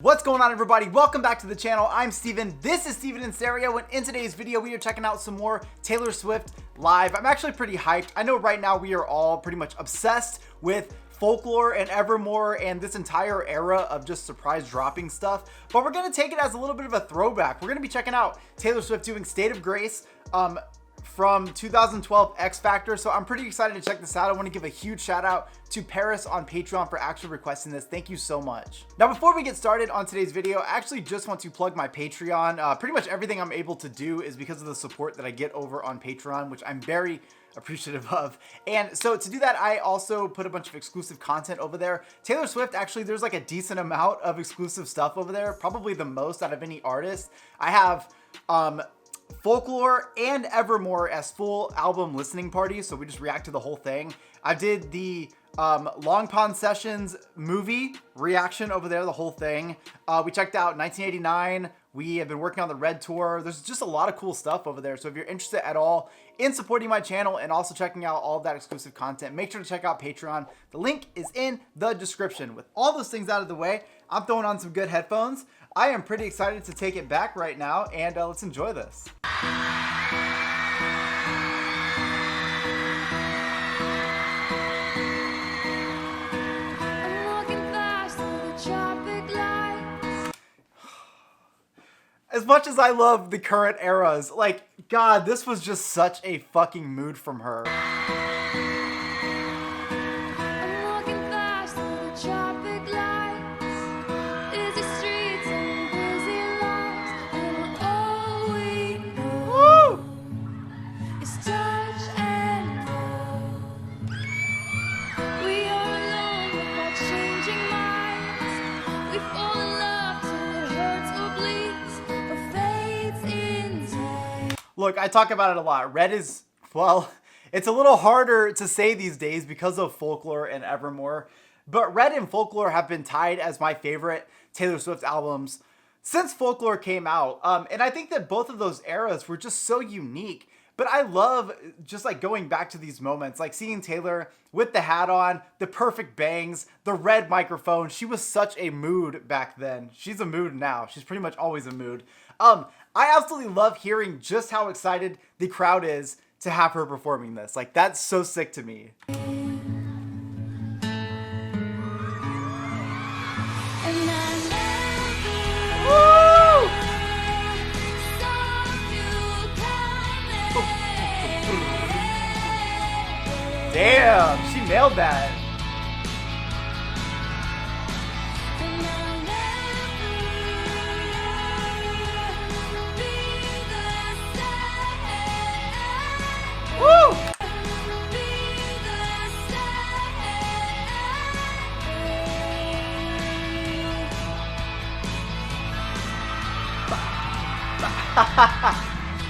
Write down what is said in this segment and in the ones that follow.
What's going on, everybody? Welcome back to the channel. I'm Steven. This is Steven in Stereo, and in today's video we are checking out some more Taylor Swift live. I'm actually pretty hyped. I know right now we are all pretty much obsessed with Folklore and Evermore and this entire era of just surprise dropping stuff, but we're gonna take it as a little bit of a throwback. We're gonna be checking out Taylor Swift doing State of Grace from 2012 X Factor. So I'm pretty excited to check this out. I want to give a huge shout out to Paris on Patreon for actually requesting this. Thank you so much. Now, before we get started on today's video, I actually just want to plug my Patreon. Pretty much everything I'm able to do is because of the support that I get over on Patreon, which I'm very appreciative of. And so to do that, I also put a bunch of exclusive content over there. Taylor Swift, actually, there's like a decent amount of exclusive stuff over there, probably the most out of any artist. I have Folklore and Evermore as full album listening parties, so we just react to the whole thing. I did the Long Pond Sessions movie reaction over there, the whole thing. We checked out 1989. We have been working on the Red Tour. There's just a lot of cool stuff over there. So if you're interested at all in supporting my channel and also checking out all of that exclusive content, make sure to check out Patreon. The link is in the description. With all those things out of the way, I'm throwing on some good headphones. I am pretty excited to take it back right now, and let's enjoy this. As much as I love the current eras, like, God, this was just such a fucking mood from her. Look, I talk about it a lot. Red is, well, it's a little harder to say these days because of Folklore and Evermore, but Red and Folklore have been tied as my favorite Taylor Swift albums since Folklore came out. And I think that both of those eras were just so unique, but I love just like going back to these moments, like seeing Taylor with the hat on, the perfect bangs, the red microphone. She was such a mood back then. She's a mood now. She's pretty much always a mood. I absolutely love hearing just how excited the crowd is to have her performing this. Like, that's so sick to me. Damn, she nailed that. Woo!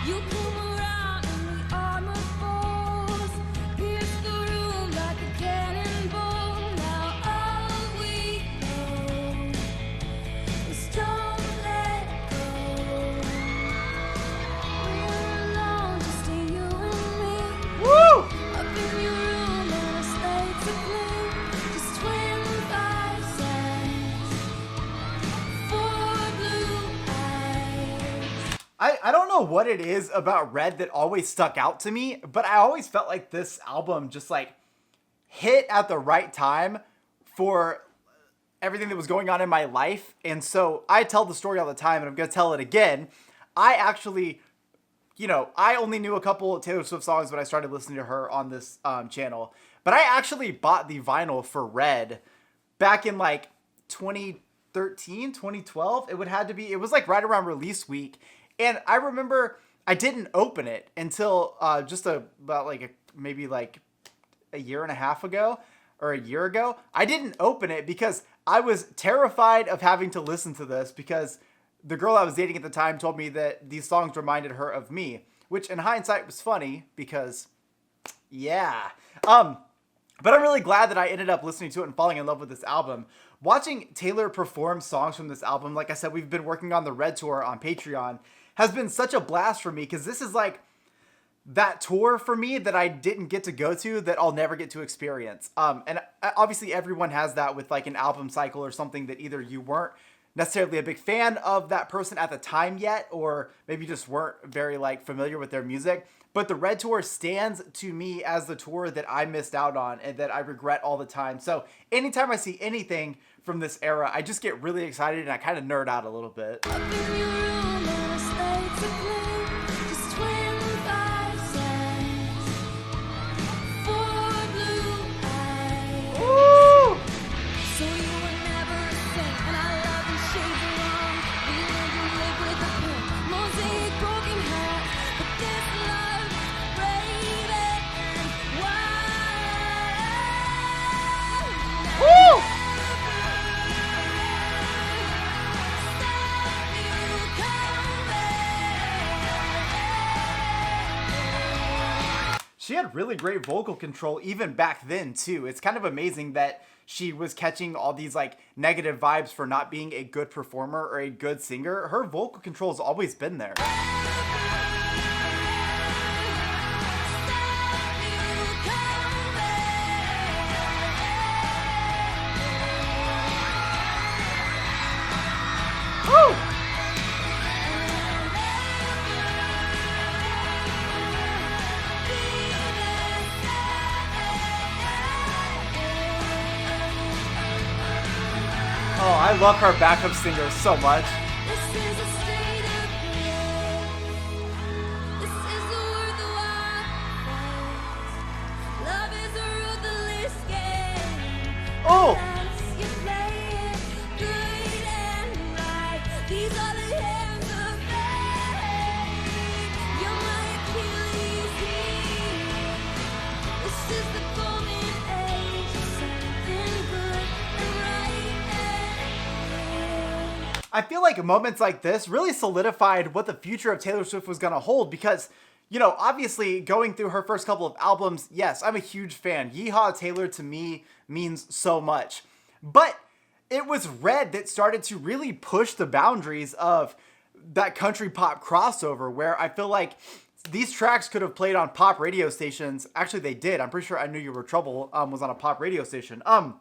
You come around in the armor force, pierce the room like a cannonball. Now all we know is don't let go. We're alone, just you and me. Woo! Up in your room on a slate to blue, just 25 cents for blue eyes. I don't know what it is about Red that always stuck out to me, but I always felt like this album just like hit at the right time for everything that was going on in my life. And so I tell the story all the time, and I'm going to tell it again. I actually, you know, I only knew a couple of Taylor Swift songs when I started listening to her on this channel, but I actually bought the vinyl for Red back in like 2013, 2012. It would have to be, it was like right around release week. And I remember I didn't open it until maybe like a year and a half ago or a year ago. I didn't open it because I was terrified of having to listen to this because the girl I was dating at the time told me that these songs reminded her of me, which in hindsight was funny because, yeah. But I'm really glad that I ended up listening to it and falling in love with this album. Watching Taylor perform songs from this album, like I said, we've been working on the Red Tour on Patreon, has been such a blast for me because this is like that tour for me that I didn't get to go to that I'll never get to experience. And obviously everyone has that with like an album cycle or something that either you weren't necessarily a big fan of that person at the time yet, or maybe just weren't very like familiar with their music. But the Red Tour stands to me as the tour that I missed out on and that I regret all the time. So anytime I see anything from this era, I just get really excited and I kind of nerd out a little bit. Up in your room and I stayed to play just 25 cents for blue eyes. Woo! So you were never a saint, and I love the shades of wrong. We learned to live with a pen, mosaic broken hearts, but this love is brave and wild. Woo! She had really great vocal control even back then too. It's kind of amazing that she was catching all these like negative vibes for not being a good performer or a good singer. Her vocal control has always been there. Woo! Oh, I love her backup singer so much. This is a state of grace. This is the word the wise. Love is a ruthless game. Oh! Unless you play it good and right. These are the hands of fate. You're my Achilles heel. This is the golden age of something good and right. I feel like moments like this really solidified what the future of Taylor Swift was going to hold because, you know, obviously going through her first couple of albums, yes, I'm a huge fan. Yeehaw Taylor to me means so much. But it was Red that started to really push the boundaries of that country pop crossover where I feel like these tracks could have played on pop radio stations. Actually, they did. I'm pretty sure I Knew You Were Trouble was on a pop radio station. And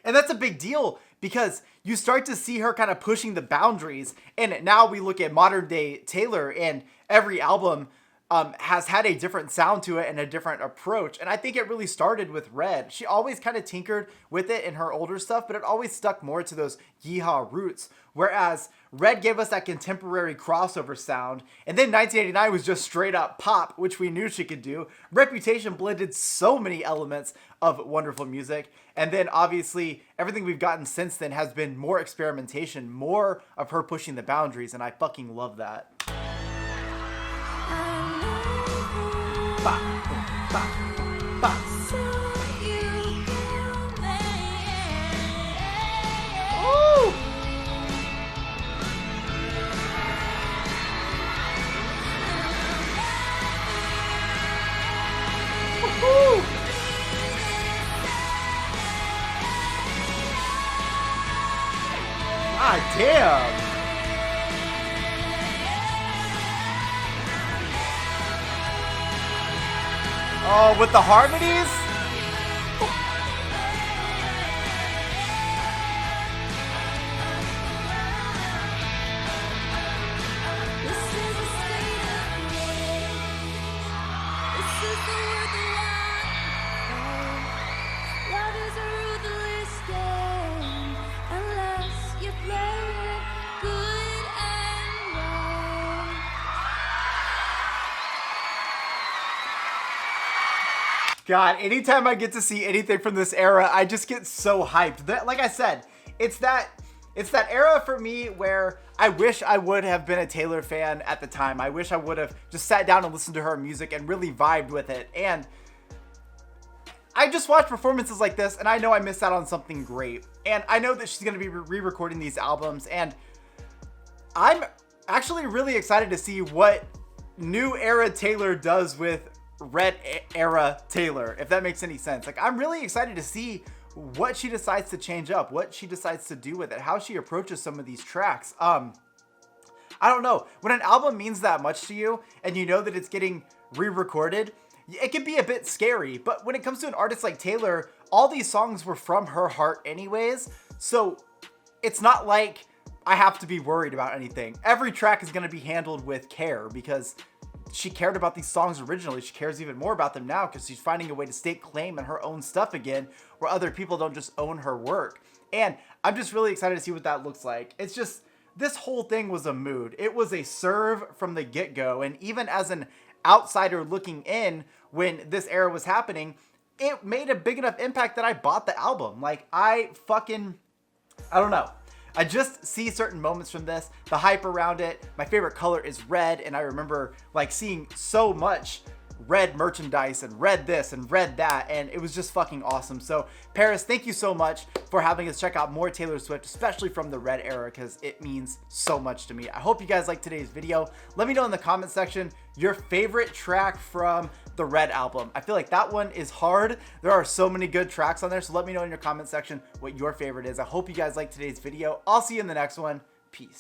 that's a big deal because you start to see her kind of pushing the boundaries. And now we look at modern day Taylor and every album has had a different sound to it and a different approach. And I think it really started with Red. She always kind of tinkered with it in her older stuff, but it always stuck more to those yeehaw roots. Whereas Red gave us that contemporary crossover sound. And then 1989 was just straight up pop, which we knew she could do. Reputation blended so many elements of wonderful music. And then obviously everything we've gotten since then has been more experimentation, more of her pushing the boundaries. And I fucking love that. Ba, boom, ba, boom, ba. Ooh. Woo-hoo. God damn. Oh, with the harmonies? This is a state of grace. This is the word the wise. Love is a ruthless game unless you play it good and right. God, anytime I get to see anything from this era, I just get so hyped. Like I said, it's that era for me where I wish I would have been a Taylor fan at the time. I wish I would have just sat down and listened to her music and really vibed with it. And I just watch performances like this and I know I missed out on something great. And I know that she's going to be re-recording these albums. And I'm actually really excited to see what new era Taylor does with Red era Taylor, if that makes any sense. Like, I'm really excited to see what she decides to change up, what she decides to do with it, how she approaches some of these tracks. I don't know. When an album means that much to you and you know that it's getting re-recorded, it can be a bit scary. But when it comes to an artist like Taylor, all these songs were from her heart anyways. So it's not like I have to be worried about anything. Every track is going to be handled with care because she cared about these songs originally. She cares even more about them now because she's finding a way to stake claim in her own stuff again, where other people don't just own her work. And I'm just really excited to see what that looks like. It's just, this whole thing was a mood. It was a serve from the get-go. And even as an outsider looking in when this era was happening, it made a big enough impact that I bought the album. Like, I don't know. I just see certain moments from this, the hype around it. My favorite color is red, and I remember like seeing so much red merchandise and red this and red that, and it was just fucking awesome. So Paris, thank you so much for having us check out more Taylor Swift, especially from the red era, because it means so much to me. I hope you guys liked today's video. Let me know in the comment section your favorite track from the red album. I feel like that one is hard. There are so many good tracks on there, so let me know in your comment section what your favorite is. I hope you guys liked today's video. I'll see you in the next one. Peace.